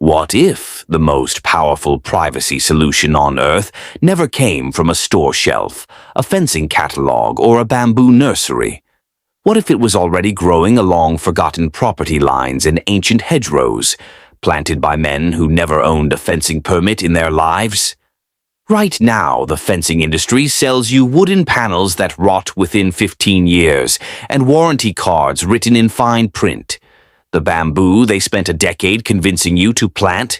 What if the most powerful privacy solution on Earth never came from a store shelf, a fencing catalog, or a bamboo nursery? What if it was already growing along forgotten property lines and ancient hedgerows, planted by men who never owned a fencing permit in their lives? Right now, the fencing industry sells you wooden panels that rot within 15 years and warranty cards written in fine print. The bamboo they spent a decade convincing you to plant,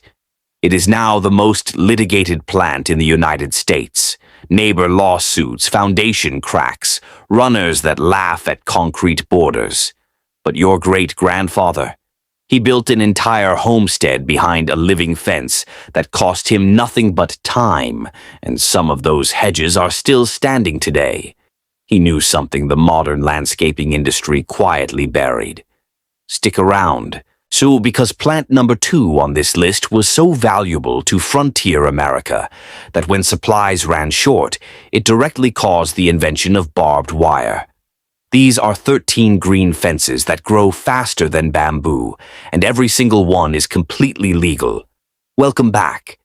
it is now the most litigated plant in the United States. Neighbor lawsuits, foundation cracks, runners that laugh at concrete borders. But your great-grandfather, he built an entire homestead behind a living fence that cost him nothing but time, and some of those hedges are still standing today. He knew something the modern landscaping industry quietly buried. Stick around. So, because plant number 2 on this list was so valuable to frontier America that when supplies ran short, it directly caused the invention of barbed wire. These are 13 green fences that grow faster than bamboo, and every single one is completely legal. Welcome back.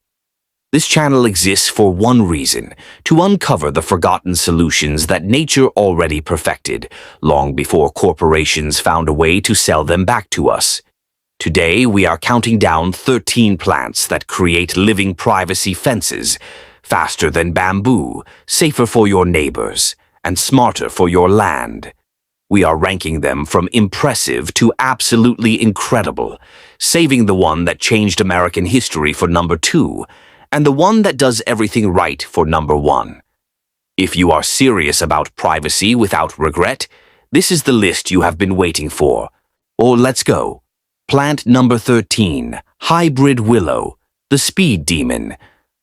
This channel exists for one reason: to uncover the forgotten solutions that nature already perfected, long before corporations found a way to sell them back to us. Today, we are counting down 13 plants that create living privacy fences, faster than bamboo, safer for your neighbors, and smarter for your land. We are ranking them from impressive to absolutely incredible, saving the one that changed American history for number 2, and the one that does everything right for number 1. If you are serious about privacy without regret, this is the list you have been waiting for. Or let's go. Plant number 13, Hybrid Willow, the Speed Demon.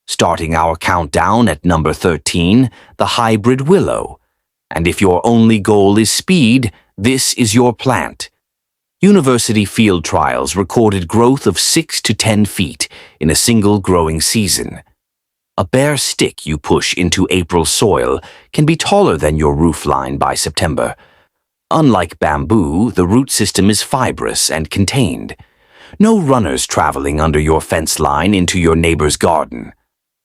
Starting our countdown at number 13, the Hybrid Willow. And if your only goal is speed, this is your plant. University field trials recorded growth of 6 to 10 feet in a single growing season. A bare stick you push into April soil can be taller than your roofline by September. Unlike bamboo, the root system is fibrous and contained. No runners traveling under your fence line into your neighbor's garden.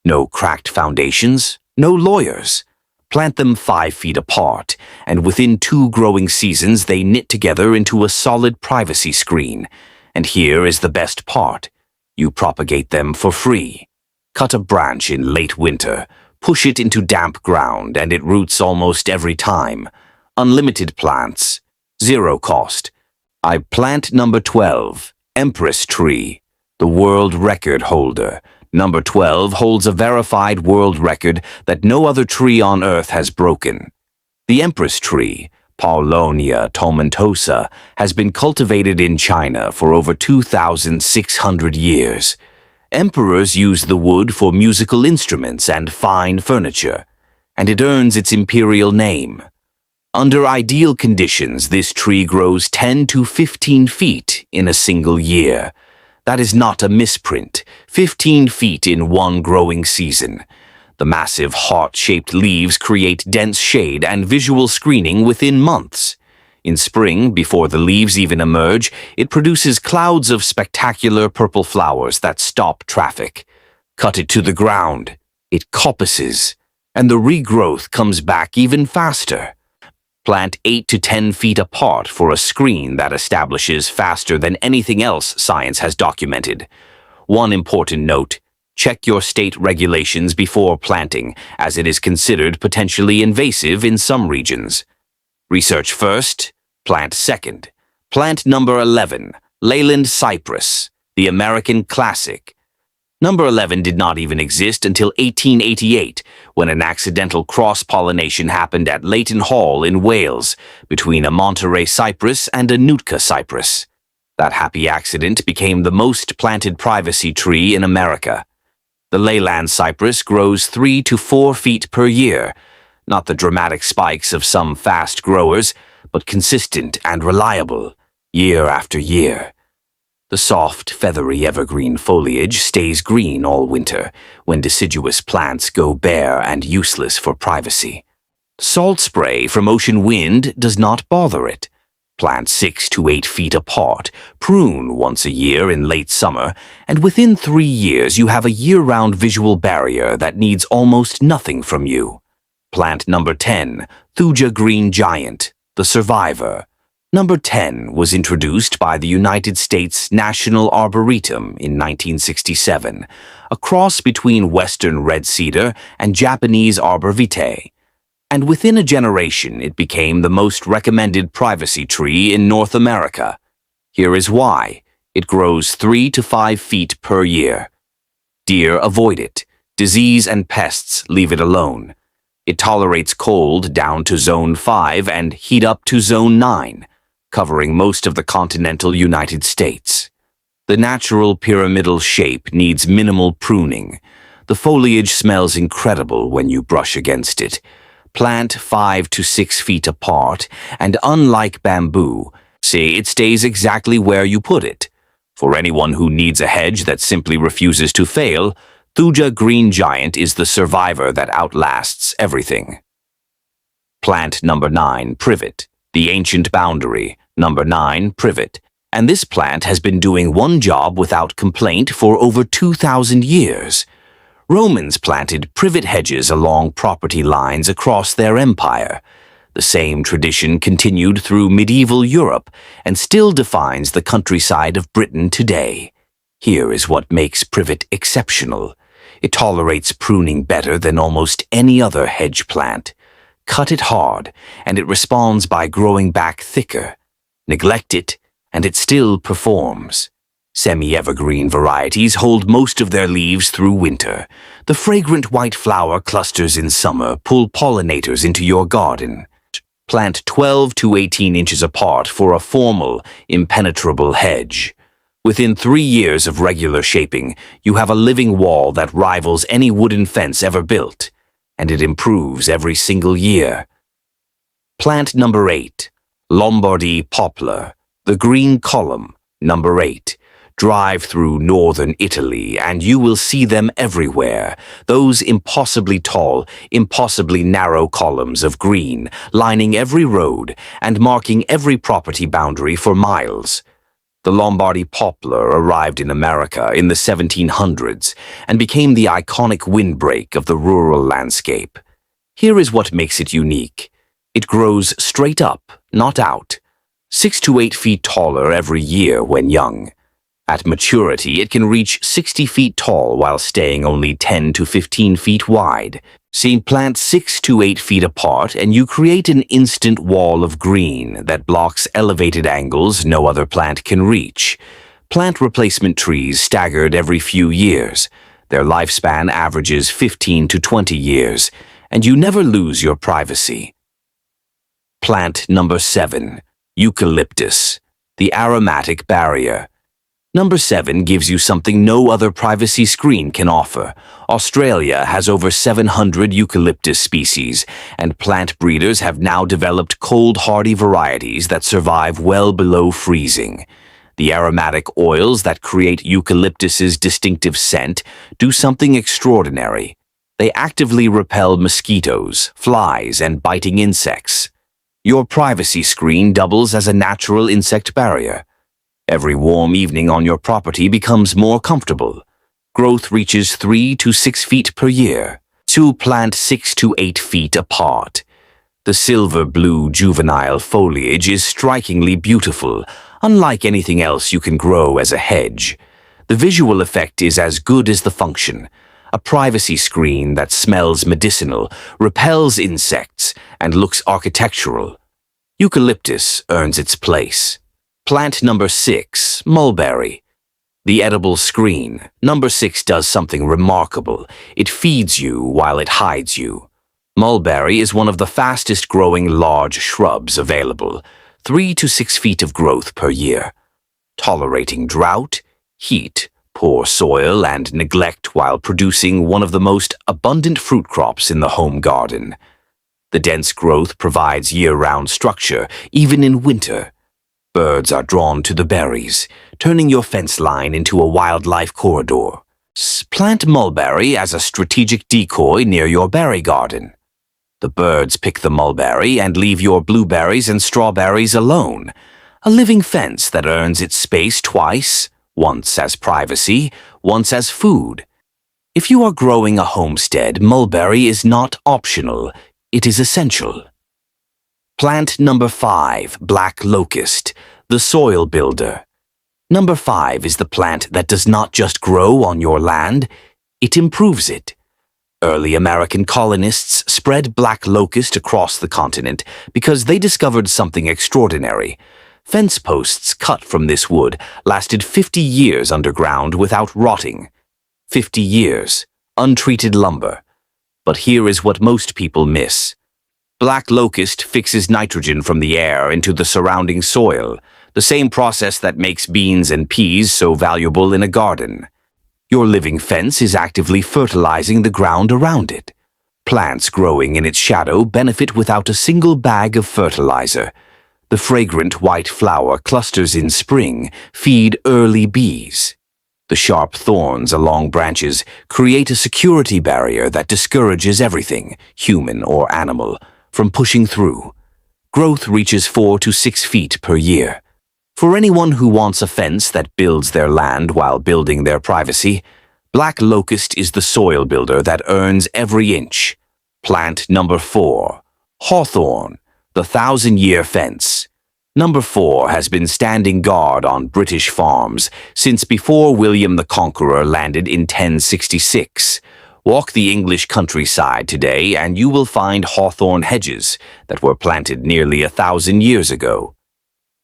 No cracked foundations, no lawyers. Plant them 5 feet apart, and within 2 growing seasons they knit together into a solid privacy screen. And here is the best part. You propagate them for free. Cut a branch in late winter, push it into damp ground, and it roots almost every time. Unlimited plants, 0 cost. Plant number 12, Empress Tree, the world record holder. Number 12 holds a verified world record that no other tree on Earth has broken. The Empress Tree, Paulownia tomentosa, has been cultivated in China for over 2,600 years. Emperors used the wood for musical instruments and fine furniture, and it earns its imperial name. Under ideal conditions, this tree grows 10 to 15 feet in a single year. That is not a misprint. 15 feet in one growing season. The massive heart-shaped leaves create dense shade and visual screening within months. In spring, before the leaves even emerge, it produces clouds of spectacular purple flowers that stop traffic. Cut it to the ground, it coppices, and the regrowth comes back even faster. Plant 8 to 10 feet apart for a screen that establishes faster than anything else science has documented. One important note: check your state regulations before planting, as it is considered potentially invasive in some regions. Research first, plant second. Plant number 11, Leyland Cypress, the American classic. Number 11 did not even exist until 1888, when an accidental cross-pollination happened at Leighton Hall in Wales, between a Monterey cypress and a Nootka cypress. That happy accident became the most planted privacy tree in America. The Leyland cypress grows 3 to 4 feet per year, not the dramatic spikes of some fast growers, but consistent and reliable, year after year. The soft, feathery evergreen foliage stays green all winter, when deciduous plants go bare and useless for privacy. Salt spray from ocean wind does not bother it. Plant 6 to 8 feet apart, prune once a year in late summer, and within 3 years you have a year-round visual barrier that needs almost nothing from you. Plant number 10, Thuja Green Giant, the survivor. Number 10 was introduced by the United States National Arboretum in 1967, a cross between Western red cedar and Japanese arbor vitae. And within a generation it became the most recommended privacy tree in North America. Here is why. It grows 3 to 5 feet per year. Deer avoid it. Disease and pests leave it alone. It tolerates cold down to zone 5 and heat up to zone 9, covering most of the continental United States. The natural pyramidal shape needs minimal pruning. The foliage smells incredible when you brush against it. Plant 5 to 6 feet apart, and unlike bamboo, it stays exactly where you put it. For anyone who needs a hedge that simply refuses to fail, Thuja Green Giant is the survivor that outlasts everything. Plant number 9, Privet, the ancient boundary. Number 9, Privet. And this plant has been doing one job without complaint for over 2,000 years. Romans planted privet hedges along property lines across their empire. The same tradition continued through medieval Europe and still defines the countryside of Britain today. Here is what makes privet exceptional. It tolerates pruning better than almost any other hedge plant. Cut it hard, and it responds by growing back thicker. Neglect it, and it still performs. Semi-evergreen varieties hold most of their leaves through winter. The fragrant white flower clusters in summer pull pollinators into your garden. Plant 12 to 18 inches apart for a formal, impenetrable hedge. Within 3 years of regular shaping, you have a living wall that rivals any wooden fence ever built, and it improves every single year. Plant number 8, Lombardy Poplar, the green column. Number 8. Drive through northern Italy and you will see them everywhere, those impossibly tall, impossibly narrow columns of green lining every road and marking every property boundary for miles. The Lombardy poplar arrived in America in the 1700s and became the iconic windbreak of the rural landscape. Here is what makes it unique. It grows straight up, not out, 6 to 8 feet taller every year when young. At maturity, it can reach 60 feet tall while staying only 10 to 15 feet wide. Plant 6 to 8 feet apart and you create an instant wall of green that blocks elevated angles no other plant can reach. Plant replacement trees staggered every few years. Their lifespan averages 15 to 20 years, and you never lose your privacy. Plant number 7, Eucalyptus, the aromatic barrier. Number 7 gives you something no other privacy screen can offer. Australia has over 700 eucalyptus species, and plant breeders have now developed cold-hardy varieties that survive well below freezing. The aromatic oils that create eucalyptus's distinctive scent do something extraordinary. They actively repel mosquitoes, flies, and biting insects. Your privacy screen doubles as a natural insect barrier. Every warm evening on your property becomes more comfortable. Growth reaches 3 to 6 feet per year. Plant 6 to 8 feet apart. The silver-blue juvenile foliage is strikingly beautiful, unlike anything else you can grow as a hedge. The visual effect is as good as the function. A privacy screen that smells medicinal, repels insects, and looks architectural. Eucalyptus earns its place. Plant number 6, mulberry. The edible screen. Number 6 does something remarkable. It feeds you while it hides you. Mulberry is one of the fastest growing large shrubs available, 3 to 6 feet of growth per year. Tolerating drought, heat, poor soil, and neglect while producing one of the most abundant fruit crops in the home garden. The dense growth provides year-round structure, even in winter. Birds are drawn to the berries, turning your fence line into a wildlife corridor. Plant mulberry as a strategic decoy near your berry garden. The birds pick the mulberry and leave your blueberries and strawberries alone. A living fence that earns its space twice, once as privacy, once as food. If you are growing a homestead, mulberry is not optional, it is essential. Plant number 5, black locust, the soil builder. Number 5 is the plant that does not just grow on your land, it improves it. Early American colonists spread black locust across the continent because they discovered something extraordinary. Fence posts cut from this wood lasted 50 years underground without rotting. 50 years, untreated lumber. But here is what most people miss. Black locust fixes nitrogen from the air into the surrounding soil, the same process that makes beans and peas so valuable in a garden. Your living fence is actively fertilizing the ground around it. Plants growing in its shadow benefit without a single bag of fertilizer. The fragrant white flower clusters in spring feed early bees. The sharp thorns along branches create a security barrier that discourages everything, human or animal, from pushing through. Growth reaches 4 to 6 feet per year. For anyone who wants a fence that builds their land while building their privacy, black locust is the soil builder that earns every inch. Plant number 4, hawthorn, the 1,000-year fence. Number 4 has been standing guard on British farms since before William the Conqueror landed in 1066. Walk the English countryside today and you will find hawthorn hedges that were planted nearly 1,000 years ago.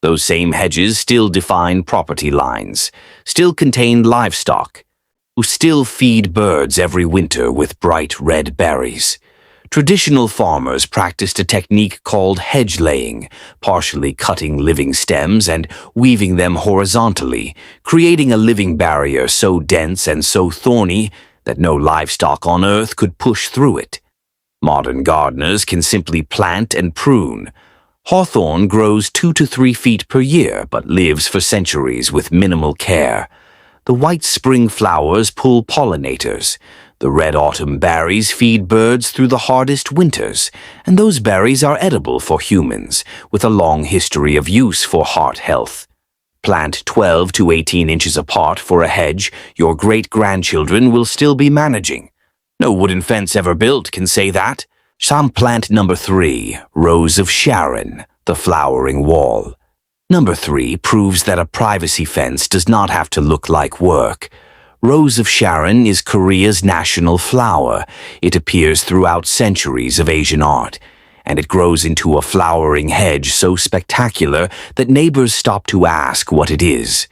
Those same hedges still define property lines, still contain livestock, who still feed birds every winter with bright red berries. Traditional farmers practiced a technique called hedge laying, partially cutting living stems and weaving them horizontally, creating a living barrier so dense and so thorny that no livestock on earth could push through it. Modern gardeners can simply plant and prune. Hawthorn grows 2 to 3 feet per year but lives for centuries with minimal care. The white spring flowers pull pollinators. The red autumn berries feed birds through the hardest winters, and those berries are edible for humans, with a long history of use for heart health. Plant 12 to 18 inches apart for a hedge your great-grandchildren will still be managing. No wooden fence ever built can say that. Some plant number 3, Rose of Sharon, the flowering wall. Number 3 proves that a privacy fence does not have to look like work. Rose of Sharon is Korea's national flower. It appears throughout centuries of Asian art, and it grows into a flowering hedge so spectacular that neighbors stop to ask what it is.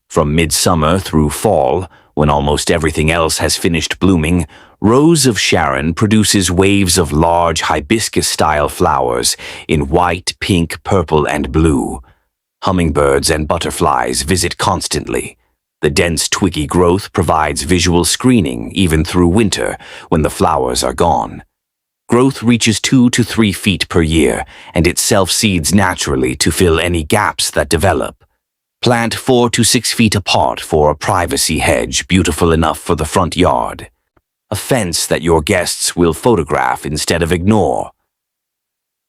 From midsummer through fall, when almost everything else has finished blooming, Rose of Sharon produces waves of large hibiscus-style flowers in white, pink, purple, and blue. Hummingbirds and butterflies visit constantly. The dense twiggy growth provides visual screening even through winter when the flowers are gone. Growth reaches 2 to 3 feet per year, and it self-seeds naturally to fill any gaps that develop. Plant 4 to 6 feet apart for a privacy hedge beautiful enough for the front yard. A fence that your guests will photograph instead of ignore.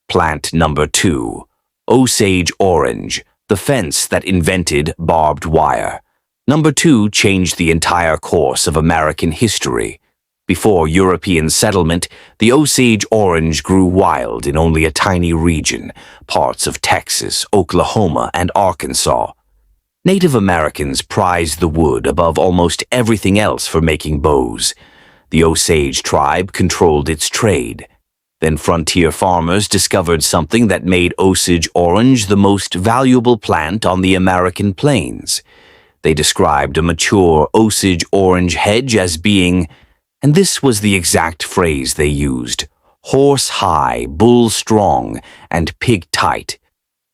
Plant number 2, Osage orange, the fence that invented barbed wire. Number 2 changed the entire course of American history. Before European settlement, the Osage orange grew wild in only a tiny region, parts of Texas, Oklahoma, and Arkansas. Native Americans prized the wood above almost everything else for making bows. The Osage tribe controlled its trade. Then frontier farmers discovered something that made Osage orange the most valuable plant on the American plains. They described a mature Osage orange hedge as being, and this was the exact phrase they used, horse high, bull strong, and pig tight.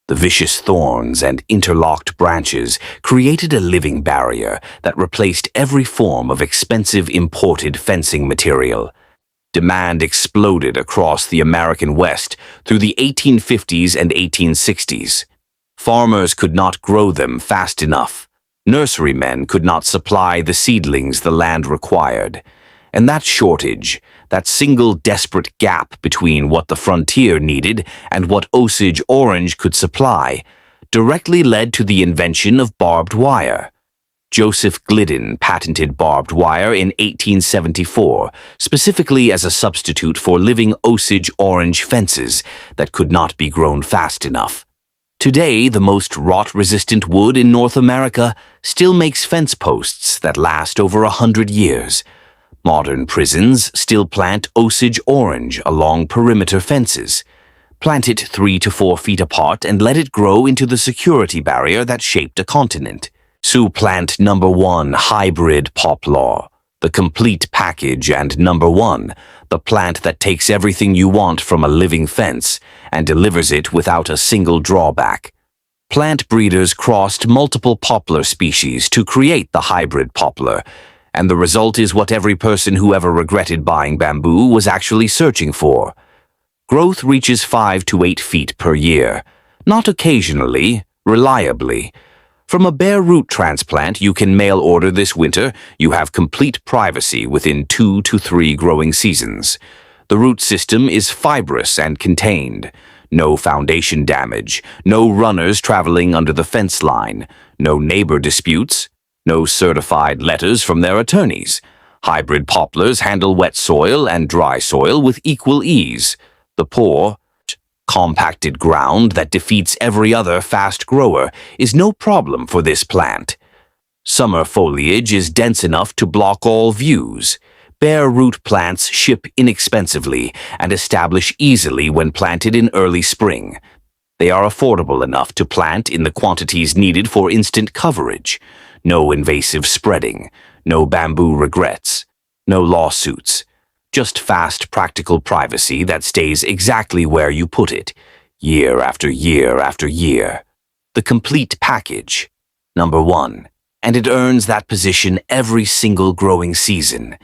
The vicious thorns and interlocked branches created a living barrier that replaced every form of expensive imported fencing material. Demand exploded across the American West through the 1850s and 1860s. Farmers could not grow them fast enough. Nurserymen could not supply the seedlings the land required. And that shortage, that single desperate gap between what the frontier needed and what Osage Orange could supply, directly led to the invention of barbed wire. Joseph Glidden patented barbed wire in 1874, specifically as a substitute for living Osage Orange fences that could not be grown fast enough. Today, the most rot-resistant wood in North America still makes fence posts that last over 100 years. Modern prisons still plant Osage Orange along perimeter fences. Plant it 3 to 4 feet apart and let it grow into the security barrier that shaped a continent. Sioux plant number 1 hybrid poplar, the complete package, and number 1, the plant that takes everything you want from a living fence and delivers it without a single drawback. Plant breeders crossed multiple poplar species to create the hybrid poplar, and the result is what every person who ever regretted buying bamboo was actually searching for. Growth reaches 5 to 8 feet per year, not occasionally, reliably. From a bare root transplant you can mail order this winter, you have complete privacy within 2 to 3 growing seasons. The root system is fibrous and contained. No foundation damage, no runners traveling under the fence line, no neighbor disputes, no certified letters from their attorneys. Hybrid poplars handle wet soil and dry soil with equal ease. The poor, compacted ground that defeats every other fast grower is no problem for this plant. Summer foliage is dense enough to block all views. Bare root plants ship inexpensively and establish easily when planted in early spring. They are affordable enough to plant in the quantities needed for instant coverage. No invasive spreading, no bamboo regrets, no lawsuits. Just fast, practical privacy that stays exactly where you put it, year after year after year. The complete package, number 1, and it earns that position every single growing season.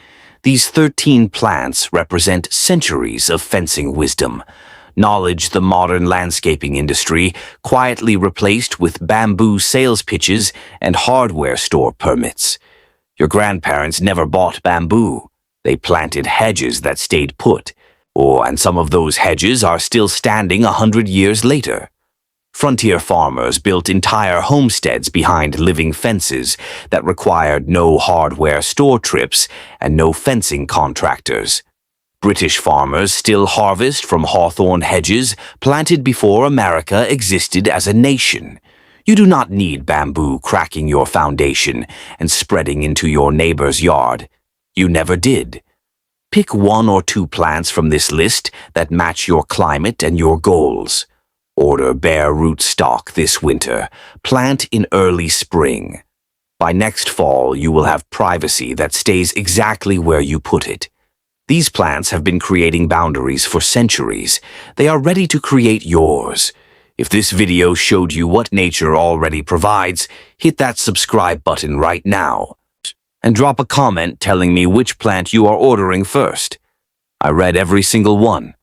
These 13 plants represent centuries of fencing wisdom, knowledge the modern landscaping industry quietly replaced with bamboo sales pitches and hardware store permits. Your grandparents never bought bamboo. They planted hedges that stayed put, and some of those hedges are still standing 100 years later. Frontier farmers built entire homesteads behind living fences that required no hardware store trips and no fencing contractors. British farmers still harvest from hawthorn hedges planted before America existed as a nation. You do not need bamboo cracking your foundation and spreading into your neighbor's yard. You never did. Pick 1 or 2 plants from this list that match your climate and your goals. Order bare root stock this winter. Plant in early spring. By next fall, you will have privacy that stays exactly where you put it. These plants have been creating boundaries for centuries. They are ready to create yours. If this video showed you what nature already provides, hit that subscribe button right now. And drop a comment telling me which plant you are ordering first. I read every single one.